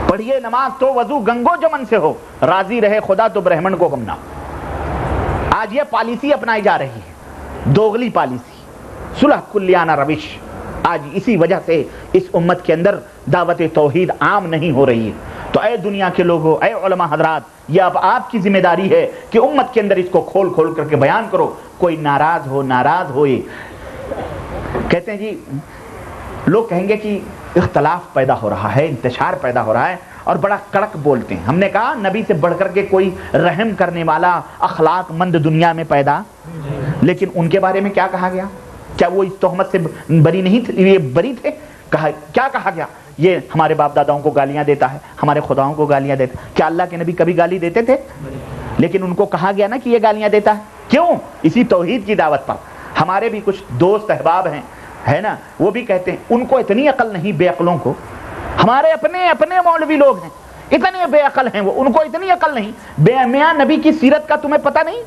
پڑھیے نماز تو وضو گنگو جمن سے ہو، راضی رہے خدا تو برہمن کو غم نہ ہو۔ آج یہ پالیسی اپنائی جا رہی ہے، دوغلی پالیسی، صلح کلیانہ روش، آج اسی وجہ سے اس امت کے اندر دعوت توحید عام نہیں ہو رہی ہے۔ تو اے دنیا کے لوگوں، اے علماء حضرات، یہ اب آپ کی ذمہ داری ہے کہ امت کے اندر اس کو کھول کھول کر کے بیان کرو۔ کوئی ناراض ہو یہ کہتے ہیں جی، لوگ کہیں گے کہ اختلاف پیدا ہو رہا ہے، انتشار پیدا ہو رہا ہے اور بڑا کڑک بولتے ہیں۔ ہم نے کہا نبی سے بڑھ کر کے کوئی رحم کرنے والا اخلاق مند دنیا میں پیدا، لیکن ان کے بارے میں کیا کہا گیا؟ کیا وہ اس تہمت سے بری نہیں تھے؟ یہ بری تھے؟ کیا کہا گیا؟ یہ ہمارے باپ داداؤں کو گالیاں دیتا ہے، ہمارے خداؤں کو گالیاں دیتا ہے۔ کیا اللہ کے نبی کبھی گالی دیتے تھے؟ لیکن ان کو کہا گیا نا کہ یہ گالیاں دیتا ہے، کیوں؟ اسی توحید کی دعوت پر۔ ہمارے بھی کچھ دوست احباب ہیں، ہے نا، وہ بھی کہتے ہیں ان کو اتنی عقل نہیں بے عقلوں کو، ہمارے اپنے مولوی لوگ ہیں اتنے بے عقل ہیں، وہ ان کو اتنی عقل نہیں۔ بے میاں نبی کی سیرت کا تمہیں پتہ نہیں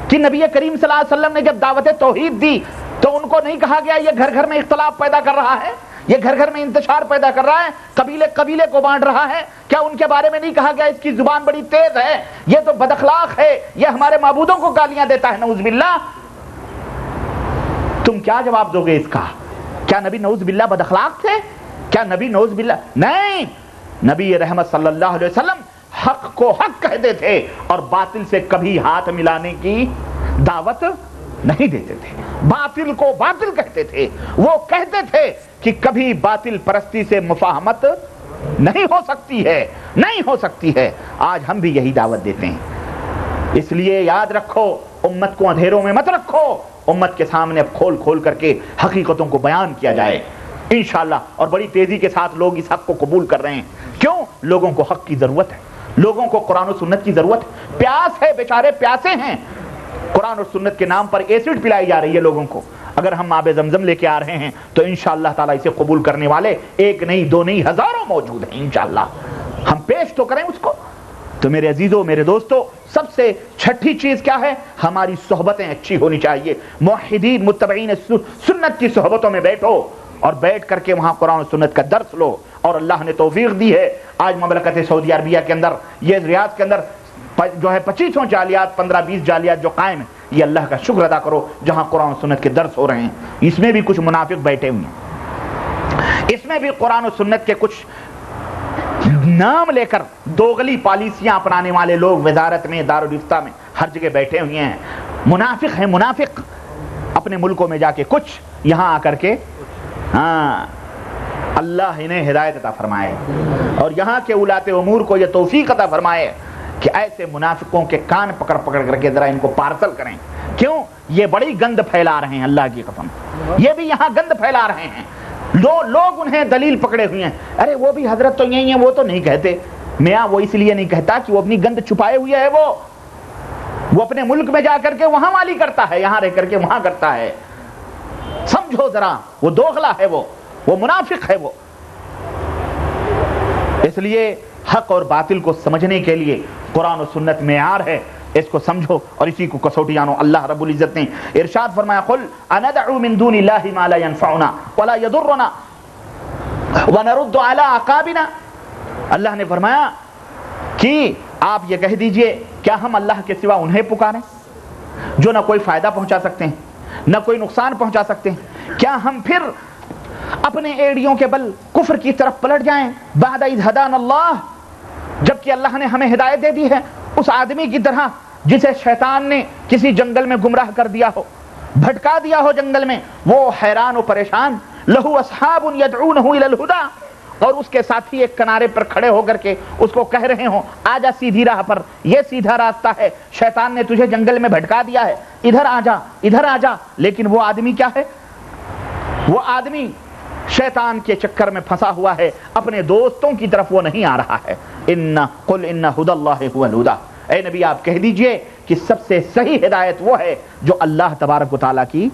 کہ نبی کریم صلی اللہ علیہ وسلم نے جب دعوت توحید دی تو ان کو نہیں کہا گیا یہ گھر گھر میں اختلاف پیدا کر رہا ہے؟ یہ گھر گھر میں انتشار پیدا کر رہا ہے، قبیلے قبیلے کو بانٹ رہا ہے. کیا ان کے بارے میں نہیں کہا گیا اس کی زبان بڑی تیز ہے، یہ تو بد اخلاق ہے، یہ ہمارے معبودوں کو گالیاں دیتا ہے، نعوذ باللہ؟ تم کیا جواب دو گے اس کا؟ کیا نبی نعوذ باللہ بد اخلاق تھے؟ کیا نبی نعوذ باللہ؟ نہیں، نبی رحمت صلی اللہ علیہ وسلم حق کو حق کہتے تھے اور باطل سے کبھی ہاتھ ملانے کی دعوت نہیں دیتے تھے. باطل کو باطل کہتے تھے. وہ کہتے تھے کہ کبھی باطل پرستی سے مفاہمت نہیں ہو سکتی ہے، نہیں ہو سکتی ہے. آج ہم بھی یہی دعوت دیتے ہیں. اس لیے یاد رکھو، امت کو اندھیروں میں مت رکھو، امت کے سامنے اب کھول کھول کر کے حقیقتوں کو بیان کیا جائے انشاءاللہ. اور بڑی تیزی کے ساتھ لوگ اس حق کو قبول کر رہے ہیں. کیوں؟ لوگوں کو حق کی ضرورت ہے، لوگوں کو قرآن و سنت کی ضرورت ہے. پیاس ہے، بیچارے پیاسے ہیں. قرآن اور سنت کے نام پر ایسڈ پلائی جا رہی ہے لوگوں کو. اگر ہم آب زمزم لے کے آ رہے ہیں تو انشاءاللہ تعالیٰ اسے قبول کرنے والے ایک نہیں، دو نہیں، ہزاروں موجود ہیں. انشاءاللہ ہم پیش تو کریں اس کو. تو میرے عزیزوں، میرے دوستوں، سب سے چھٹی چیز کیا ہے؟ ہماری صحبتیں اچھی ہونی چاہیے. موحدین متبعین سنت کی صحبتوں میں بیٹھو اور بیٹھ کر کے وہاں قرآن و سنت کا درس لو. اور اللہ نے توفیق دی ہے، آج مملکت سعودی عربیہ کے اندر، یہ ریاض کے اندر جو ہے 25 جالیات، 15-20 جالیات جو قائم ہیں، یہ اللہ کا شکر ادا کرو جہاں قرآن و سنت کے درس ہو رہے ہیں. اس میں بھی کچھ منافق بیٹھے ہوئے ہیں، اس میں بھی قرآن و سنت کے کچھ نام لے کر دوغلی پالیسیاں اپنانے والے لوگ وزارت میں، دارالافتاء میں، ہر جگہ بیٹھے ہوئے ہیں. منافق ہیں، منافق. اپنے ملکوں میں جا کے کچھ، یہاں آ کر کے اللہ انہیں ہدایت عطا فرمائے اور یہاں کے ولاۃ امور کو یہ توفیق عطا فرمائے کہ ایسے منافقوں کے کان پکڑ پکڑ کر کے ذرا ان کو پارسل کریں. کیوں؟ یہ بڑی گند پھیلا رہے ہیں، اللہ کی قسم یہ بھی یہاں گند پھیلا رہے ہیں. لوگ انہیں دلیل پکڑے ہوئے ہیں. ارے وہ بھی حضرت تو یہی ہیں، وہ تو نہیں کہتے. میاں وہ اس لیے نہیں کہتا کہ وہ اپنی گند چھپائے ہوئے ہے. وہ اپنے ملک میں جا کر کے وہاں والی کرتا ہے، یہاں رہ کر کے وہاں کرتا ہے. سمجھو ذرا، وہ دوغلا ہے، وہ منافق ہے. وہ اس لیے حق اور باطل کو سمجھنے کے لیے قرآن و سنت معیار ہے، اس کو سمجھو اور اسی کو کسوٹی جانو. اللہ رب العزت نے ارشاد فرمایا، قل اندعو من دون اللہ ما لا ينفعنا ولا يضرنا ونرد على اعقابنا. اللہ نے فرمایا کہ آپ یہ کہہ دیجئے، کیا ہم اللہ کے سوا انہیں پکاریں جو نہ کوئی فائدہ پہنچا سکتے ہیں نہ کوئی نقصان پہنچا سکتے ہیں؟ کیا ہم پھر اپنے ایڑیوں کے بل کفر کی طرف پلٹ جائیں بعد اذ ہدانا اللہ، جبکہ اللہ نے ہمیں ہدایت دے دی ہے؟ اس آدمی کی طرح جسے شیطان نے کسی جنگل میں گمراہ کر دیا ہو، بھٹکا دیا ہو جنگل میں، وہ حیران و پریشان، لہو اصحاب یدعونہ الی الہدی، اور اس کے ساتھی ایک کنارے پر کھڑے ہو کر کے اس کو کہہ رہے ہوں آجا سیدھی راہ پر، یہ سیدھا راستہ ہے، شیطان نے تجھے جنگل میں بھٹکا دیا ہے، ادھر آ جا، ادھر آ جا. لیکن وہ آدمی کیا ہے؟ وہ آدمی شیطان کے چکر میں پھنسا ہوا ہے، اپنے دوستوں کی طرف وہ نہیں آ رہا ہے. قل ان ھدی اللہ ھو الھدی. اے نبی آپ کہہ دیجئے کہ سب سے صحیح ہدایت وہ ہے جو اللہ تبارک و تعالیٰ کی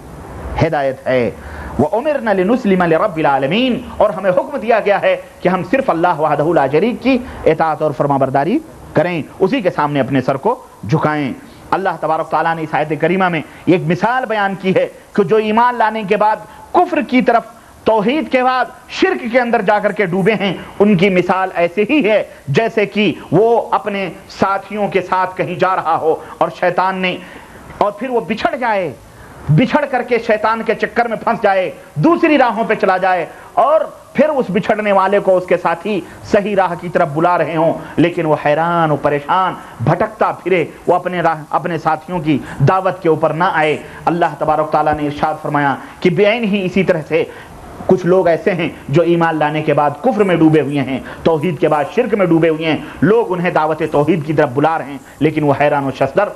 ہدایت ہے. وَأُمِرْنَا لِنُسْلِمَ لِرَبِّ الْعَالَمِينَ، اور ہمیں حکم دیا گیا ہے کہ ہم صرف اللہ وحدہ لا شریک کی اطاعت اور فرمانبرداری کریں، اسی کے سامنے اپنے سر کو جھکائیں. اللہ تبارک تعالیٰ نے اس آیت کریمہ میں ایک مثال بیان کی ہے کہ جو ایمان لانے کے بعد کفر کی طرف، توحید کے بعد شرک کے اندر جا کر کے ڈوبے ہیں، ان کی مثال ایسے ہی ہے جیسے کہ وہ اپنے ساتھیوں کے ساتھ کہیں جا رہا ہو اور شیطان نے، اور پھر وہ بچھڑ جائے، بچھڑ کر کے شیطان کے چکر میں پھنس جائے، دوسری راہوں پہ چلا جائے، اور پھر اس بچھڑنے والے کو اس کے ساتھی صحیح راہ کی طرف بلا رہے ہوں، لیکن وہ حیران و پریشان بھٹکتا پھرے، وہ اپنے ساتھیوں کی دعوت کے اوپر نہ آئے. اللہ تبارک تعالیٰ نے ارشاد فرمایا کہ بعین ہی اسی طرح سے کچھ لوگ ایسے ہیں جو ایمان لانے کے بعد کفر میں ڈوبے ہوئے ہیں، توحید کے بعد شرک میں ڈوبے ہوئے ہیں، لوگ انہیں دعوت توحید کی طرف بلا رہے ہیں، لیکن وہ حیران و ششدر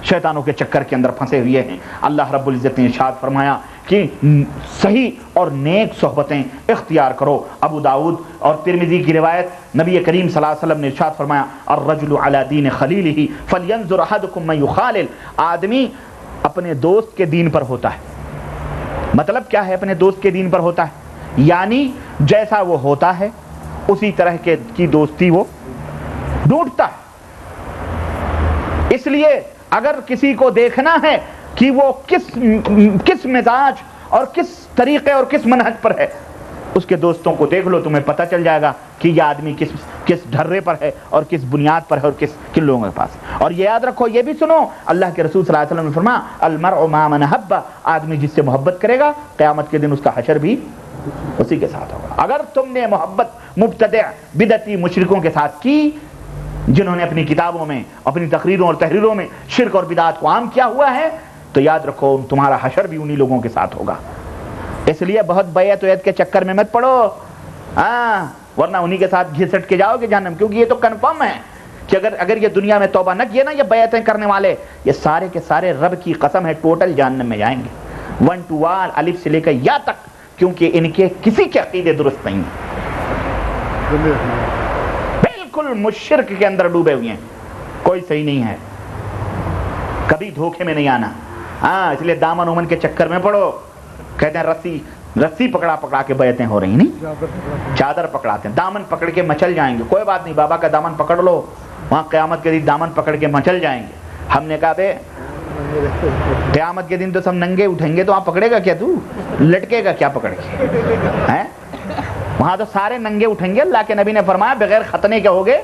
شیطانوں کے چکر کے اندر پھنسے ہوئے ہیں. اللہ رب العزت نے ارشاد فرمایا کہ صحیح اور نیک صحبتیں اختیار کرو. ابو داؤد اور ترمذی کی روایت، نبی کریم صلی اللہ علیہ وسلم نے ارشاد فرمایا، الرجل علی دین خلیلہ فلینظر احدکم من یخالل. آدمی اپنے دوست کے دین پر ہوتا ہے. مطلب کیا ہے اپنے دوست کے دین پر ہوتا ہے؟ یعنی جیسا وہ ہوتا ہے اسی طرح کی دوستی وہ ڈھونڈتا ہے. اس لیے اگر کسی کو دیکھنا ہے کہ وہ کس مزاج اور کس طریقے اور کس منہج پر ہے، اس کے دوستوں کو دیکھ لو، تمہیں پتہ چل جائے گا کہ یہ آدمی کس ڈھرے پر ہے اور کس بنیاد پر ہے اور کن لوگوں کے پاس. اور یہ یاد رکھو، یہ بھی سنو، اللہ کے رسول صلی اللہ علیہ وسلم نے فرمایا المرء مع من احب، آدمی جس سے محبت کرے گا قیامت کے دن اس کا حشر بھی اسی کے ساتھ ہوگا. اگر تم نے محبت مبتدع بدعتی مشرکوں کے ساتھ کی جنہوں نے اپنی کتابوں میں، اپنی تقریروں اور تحریروں میں شرک اور بدعات کو عام کیا ہوا ہے، تو یاد رکھو تمہارا حشر بھی انہی لوگوں کے ساتھ ہوگا. اس لیے بہت بیعت ویعت کے چکر میں مت پڑو، ورنہ انہی کے ساتھ گھسٹ کے جاؤ گے جہنم. کیونکہ یہ تو کنفرم ہے کہ اگر یہ دنیا میں توبہ نہ کیے نا یہ بیعتیں کرنے والے، یہ سارے کے سارے رب کی قسم ہے ٹوٹل جہنم میں جائیں گے، 1 to 1 الف سے لے کر یا تک، کیونکہ ان کے کسی کے عقیدے درست نہیں، بالکل مشرک کے اندر ڈوبے ہوئے ہیں، کوئی صحیح نہیں ہے. کبھی دھوکے میں نہیں آنا. اس لیے دامن اومن کے چکر میں پڑو. کہتے ہیں رسی پکڑا کے بیعتیں ہو رہی، نہیں چادر پکڑاتے ہیں، دامن پکڑ کے مچل جائیں گے. کوئی بات نہیں، بابا کا دامن پکڑ لو، وہاں قیامت کے دن دامن پکڑ کے مچل جائیں گے. ہم نے کہا بے قیامت کے دن تو سب ننگے اٹھیں گے، تو وہاں پکڑے گا کیا؟ تو لٹکے گا کیا پکڑ کے؟ وہاں تو سارے ننگے اٹھیں گے. اللہ کے نبی نے فرمایا بغیر ختنے کے ہوگے،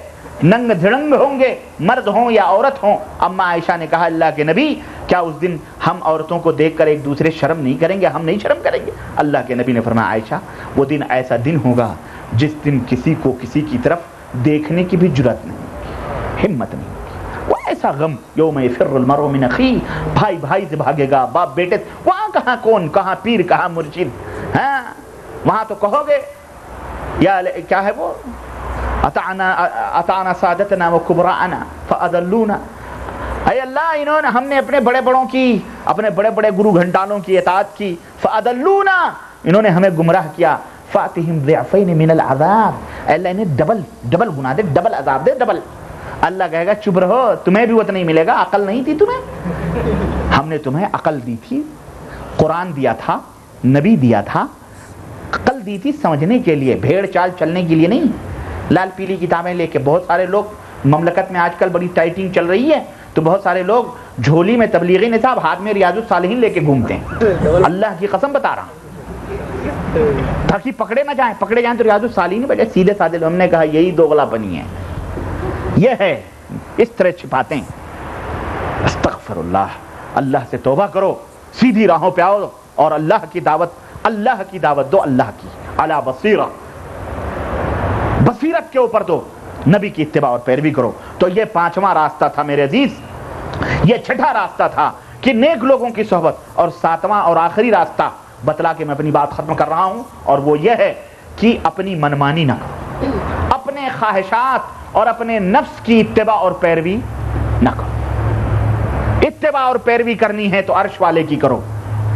ننگ دھڑنگ ہوں گے، مرد ہوں یا عورت ہوں. اما عائشہ نے کہا اللہ کے نبی کیا اس دن ہم عورتوں کو دیکھ کر ایک دوسرے شرم نہیں کریں گے؟ ہم نہیں شرم کریں گے؟ اللہ کے نبی نے فرمایا عائشہ وہ دن ایسا دن ہوگا جس دن کسی کو کسی کی طرف دیکھنے کی بھی جرات نہیں ہوگی، ہمت نہیں ہوگی. وہ ایسا غم یوم یفر المرء من اخیہ، بھائی سے بھاگے گا، باپ بیٹے. وہاں کہاں کون، کہاں پیر، کہاں مرشد. وہاں تو کہو گے یا کیا ہے وہ اطعنا سادتنا وکبراءنا فاضلونا. اے اللہ انہوں نے، ہم نے اپنے بڑے بڑوں کی، اپنے بڑے بڑے گرو گھنٹالوں کی اطاعت کی، فاضلونا انہوں نے ہمیں گمراہ کیا. فاتہم ضعفین من العذاب، اے اللہ انہیں ڈبل گناہ دے، ڈبل عذاب دے، ڈبل. اللہ کہے گا چپ رہو، تمہیں بھی اتنا ہی ملے گا. عقل نہیں تھی تمہیں؟ ہم نے تمہیں عقل دی تھی، قرآن دیا تھا، نبی دیا تھا، عقل دی تھی سمجھنے کے لیے، بھیڑ چال چلنے کے لیے نہیں. لال پیلی کتابیں لے کے بہت سارے لوگ، مملکت میں آج کل بڑی ٹائٹنگ چل رہی ہے تو بہت سارے لوگ جھولی میں تبلیغی نصاب، ہاتھ میں ریاض الصالحین لے کے گھومتے ہیں. اللہ کی قسم بتا رہا ہوں تاکہ پکڑے نہ جائیں. پکڑے جائیں تو ریاض الصالحین بجائے سیدھے سادھے. ہم نے کہا یہی دوغلا پنی ہے، یہ ہے، اس طرح چھپاتے ہیں. استغفر اللہ، اللہ سے توبہ کرو، سیدھی راہوں پہ آؤ اور اللہ کی دعوت دو، اللہ کی علی بصیرہ، بصیرت کے اوپر دو، نبی کی اتباع اور پیروی کرو. تو یہ 5واں راستہ تھا میرے عزیز. یہ 6واں راستہ تھا کہ نیک لوگوں کی صحبت. اور 7واں اور آخری راستہ بتلا کے میں اپنی بات ختم کر رہا ہوں، اور وہ یہ ہے کہ اپنی منمانی نہ کرو، اپنے خواہشات اور اپنے نفس کی اتباع اور پیروی نہ کرو. اتباع اور پیروی کرنی ہے تو عرش والے کی کرو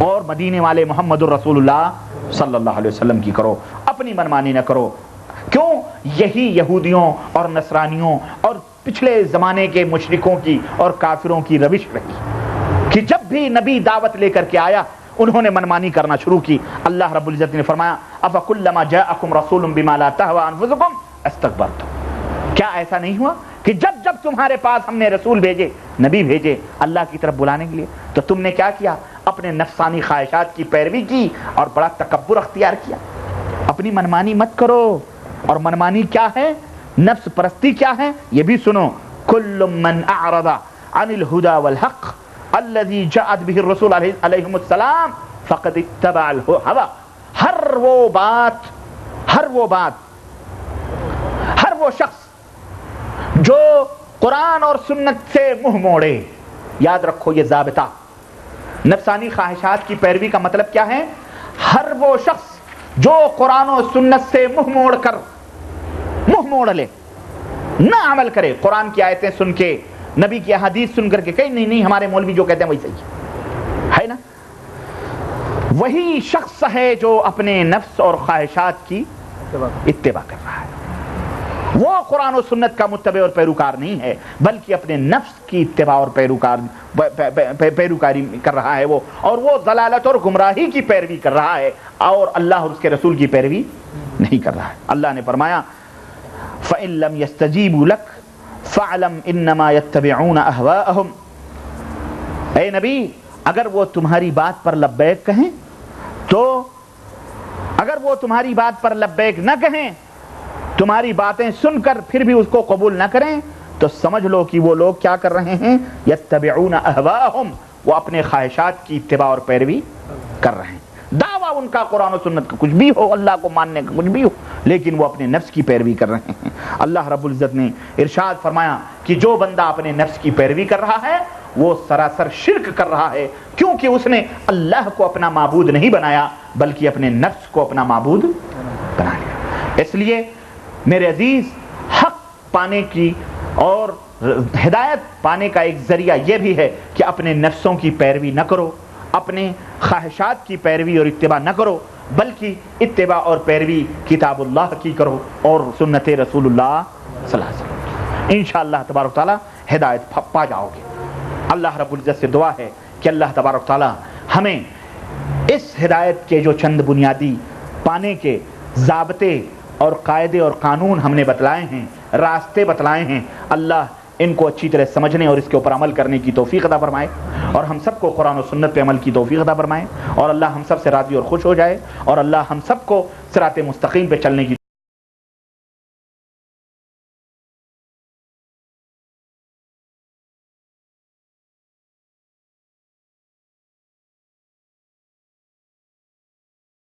اور مدینے والے محمد الرسول اللہ صلی اللہ علیہ وسلم کی کرو. اپنی منمانی نہ کرو. کیوں؟ یہی یہودیوں اور نصرانیوں اور پچھلے زمانے کے مشرکوں کی اور کافروں کی روش رہی کہ جب بھی نبی دعوت لے کر کے آیا انہوں نے منمانی کرنا شروع کی. اللہ رب العزت نے فرمایا افکلما جاءکم رسول بما لا تہوی انفسکم استکبرتم. کیا ایسا نہیں ہوا کہ جب تمہارے پاس ہم نے رسول بھیجے، نبی بھیجے اللہ کی طرف بلانے کے لیے، تو تم نے کیا کیا؟ اپنے نفسانی خواہشات کی پیروی کی اور بڑا تکبر اختیار کیا. اپنی منمانی مت کرو. اور منمانی کیا ہے؟ نفس پرستی کیا ہے؟ یہ بھی سنو. کل من اعرض عن الہدى والحق الذي جاءت به الرسول علیہم السلام فقد اتبع الہوى. ہر وہ شخص جو قرآن اور سنت سے منہ موڑے. یاد رکھو یہ ضابطہ. نفسانی خواہشات کی پیروی کا مطلب کیا ہے؟ ہر وہ شخص جو قرآن و سنت سے منہ موڑ لے، نہ عمل کرے. قرآن کی آیتیں سن کے، نبی کی احادیث سن کر کے کہیں نہیں ہمارے مولوی جو کہتے ہیں وہی صحیح ہے نا. وہی شخص ہے جو اپنے نفس اور خواہشات کی اتباع کر رہا ہے. وہ قرآن و سنت کا متبع اور پیروکار نہیں ہے، بلکہ اپنے نفس کی اتباع اور پیروکاری کر رہا ہے وہ، اور وہ ضلالت اور گمراہی کی پیروی کر رہا ہے اور اللہ اور اس کے رسول کی پیروی نہیں کر رہا ہے. اللہ نے فرمایا فَإِن لَّمْ يَسْتَجِيبُوا لَكَ فَاعْلَمْ إِنَّمَا يَتَّبِعُونَ أَهْوَاءَهُمْ. اے نبی اگر وہ تمہاری بات پر لبیک کہیں تو، اگر وہ تمہاری بات پر لبیک نہ کہیں، تمہاری باتیں سن کر پھر بھی اس کو قبول نہ کریں، تو سمجھ لو کہ وہ لوگ کیا کر رہے ہیں، یتبعون اہواءہم، وہ اپنے خواہشات کی اتباع اور پیروی کر رہے ہیں۔ دعویٰ ان کا قرآن و سنت کا کچھ بھی ہو، اللہ کو ماننے کا کچھ بھی ہو، لیکن وہ اپنے نفس کی پیروی کر رہے ہیں۔ اللہ رب العزت نے ارشاد فرمایا کہ جو بندہ اپنے نفس کی پیروی کر رہا ہے وہ سراسر شرک کر رہا ہے، کیونکہ اس نے اللہ کو اپنا معبود نہیں بنایا بلکہ اپنے نفس کو اپنا معبود بنا لیا۔ اس لیے میرے عزیز، حق پانے کی اور ہدایت پانے کا ایک ذریعہ یہ بھی ہے کہ اپنے نفسوں کی پیروی نہ کرو، اپنے خواہشات کی پیروی اور اتباع نہ کرو، بلکہ اتباع اور پیروی کتاب اللہ کی کرو اور سنت رسول اللہ صلی اللہ علیہ وسلم۔ انشاءاللہ تبارک تعالی ہدایت پا جاؤ گے۔ اللہ رب العزت سے دعا ہے کہ اللہ تبارک تعالی ہمیں اس ہدایت کے جو چند بنیادی پانے کے ضابطے اور قاعدے اور قانون ہم نے بتلائے ہیں، راستے بتلائے ہیں، اللہ ان کو اچھی طرح سمجھنے اور اس کے اوپر عمل کرنے کی توفیق عطا فرمائے، اور ہم سب کو قرآن و سنت پہ عمل کی توفیق عطا فرمائے، اور اللہ ہم سب سے راضی اور خوش ہو جائے، اور اللہ ہم سب کو صراط مستقیم پہ چلنے کی